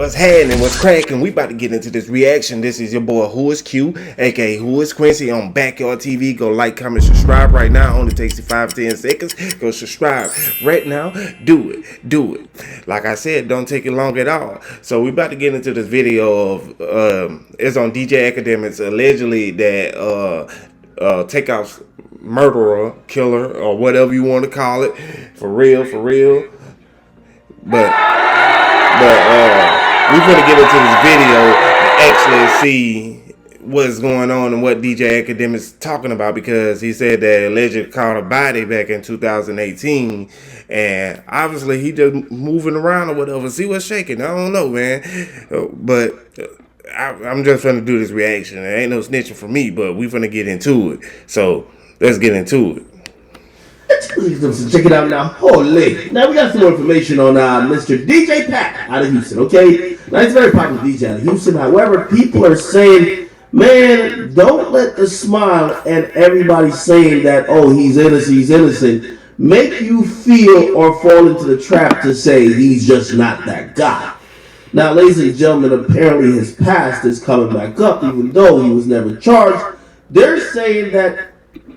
What's happening? What's cracking? We about to get into this reaction. This is your boy Who Is Q, aka Who Is Quincy on Backyard TV. Go like, comment, subscribe right now. Only takes you 5-10 seconds. Go subscribe right now. Do it. Like I said, don't take it long at all. So we about to get into this video of it's on DJ Academics allegedly that Takeoff's murderer, killer, or whatever you want to call it, for real. But we're going to get into this video and actually see what's going on and what DJ Academic's talking about, because he said that allegedly caught a body back in 2018, and obviously he just moving around or whatever. See what's shaking. I don't know, man. But I'm just going to do this reaction. There ain't no snitching for me, but we're going to get into it. So let's get into it. Check it out now. Holy. Now we got some more information on Mr. DJ Pat out of Houston, okay? Now he's a very popular DJ out of Houston. However, people are saying, man, don't let the smile and everybody saying that, oh, he's innocent, make you feel or fall into the trap to say he's just not that guy. Now, ladies and gentlemen, apparently his past is coming back up, even though he was never charged. They're saying that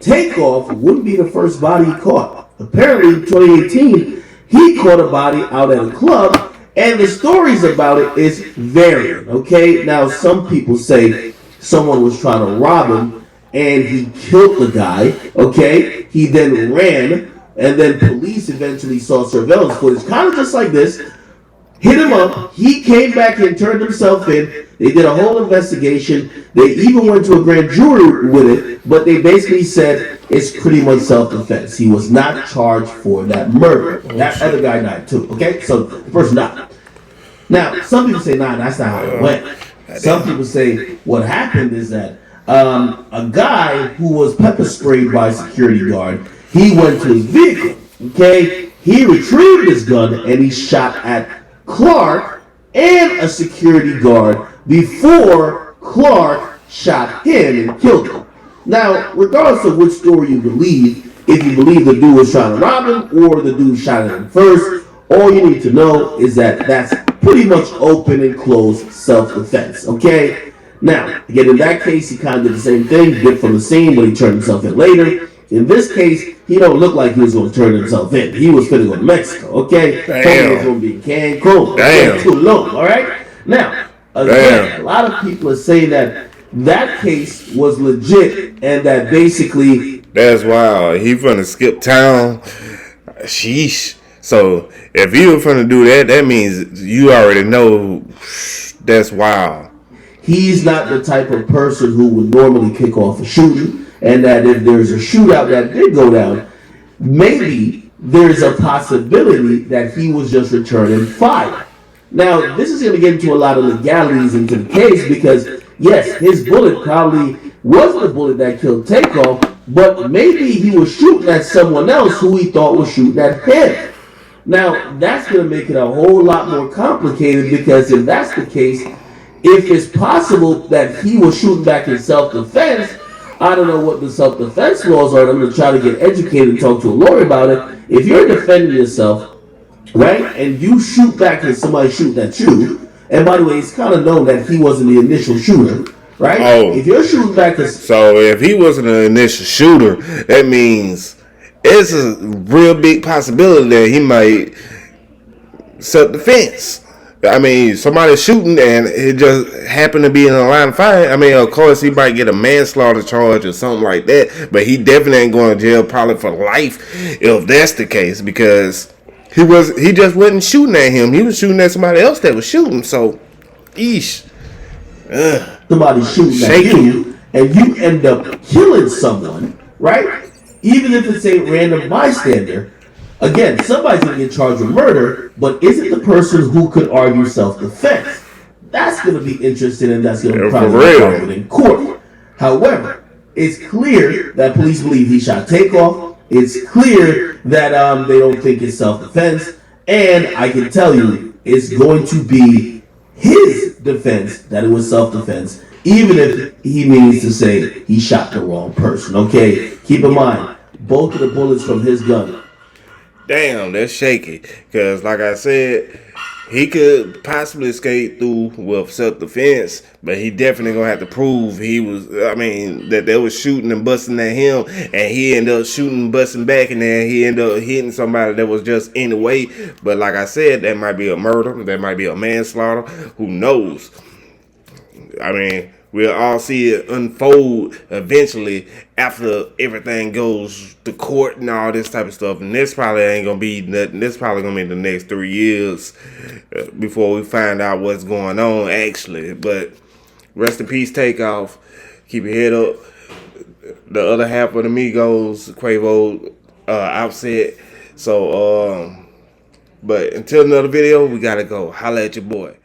Takeoff wouldn't be the first body he caught. Apparently, in 2018, he caught a body out at a club, and the stories about it is varying, okay? Now, some people say someone was trying to rob him, and he killed the guy, okay? He then ran, and then police eventually saw surveillance footage, kind of just like this, hit him up. He came back and turned himself in. They did a whole investigation. They even went to a grand jury with it, but they basically said it's pretty much self-defense. He was not charged for that murder. That other guy died too, okay? So the person died. Now, some people say, nah, that's not how it went. Some people say what happened is that a guy who was pepper sprayed by a security guard, he went to his vehicle, okay? He retrieved his gun and he shot at Clark and a security guard before Clark shot him and killed him. Now, regardless of which story you believe, if you believe the dude was trying to rob him or the dude shot him first, all you need to know is that that's pretty much open and closed self-defense, okay? Now, again, in that case, he kind of did the same thing, dipped from the scene, but he turned himself in later. In this case, he don't look like he was going to turn himself in. He was finna go to Mexico, okay? Damn. He was going to be in Cancun. Damn. Too long, all right? Now, again, a lot of people are saying that that case was legit and that basically... That's wild. He finna skip town. Sheesh. So, if you were finna do that, that means you already know that's wild. He's not the type of person who would normally kick off a shooting. And that if there's a shootout that did go down, maybe there's a possibility that he was just returning fire. Now, this is going to get into a lot of legalities into the case because, yes, his bullet probably was the bullet that killed Takeoff, but maybe he was shooting at someone else who he thought was shooting at him. Now, that's going to make it a whole lot more complicated because if that's the case, if it's possible that he was shooting back in self-defense, I don't know what the self-defense laws are. I'm going to try to get educated and talk to a lawyer about it. If you're defending yourself, right, and you shoot back and somebody shooting at you, and by the way, it's kind of known that he wasn't the initial shooter, right? Oh. If you're shooting back... So if he wasn't the initial shooter, that means it's a real big possibility that he might self-defense. I mean, somebody's shooting and it just happened to be in a line of fire. I mean, of course, he might get a manslaughter charge or something like that, but he definitely ain't going to jail probably for life if that's the case, because he just wasn't shooting at him. He was shooting at somebody else that was shooting. So, eesh. Somebody shooting at you and you end up killing someone, right? Even if it's a random bystander. Again, somebody's going to get charged with murder, but is it the person who could argue self-defense? That's going to be interesting, and that's going to probably be argued in court. However, it's clear that police believe he shot Takeoff. It's clear that they don't think it's self-defense, and I can tell you, it's going to be his defense that it was self-defense, even if he means to say he shot the wrong person, okay? Keep in mind, both of the bullets from his gun. Damn, that's shaky. Because, like I said, he could possibly escape through with self-defense, but he definitely gonna have to prove he was. I mean, that they was shooting and busting at him, and he ended up shooting and busting back, and then he ended up hitting somebody that was just in the way. But like I said, that might be a murder, that might be a manslaughter. Who knows? I mean, we'll all see it unfold eventually after everything goes to court and all this type of stuff. And this probably ain't gonna be nothing. This probably gonna be the next 3 years before we find out what's going on actually. But rest in peace, Takeoff. Keep your head up. The other half of the Migos, Quavo, Outset. So, but until another video, we gotta go. Holla at your boy.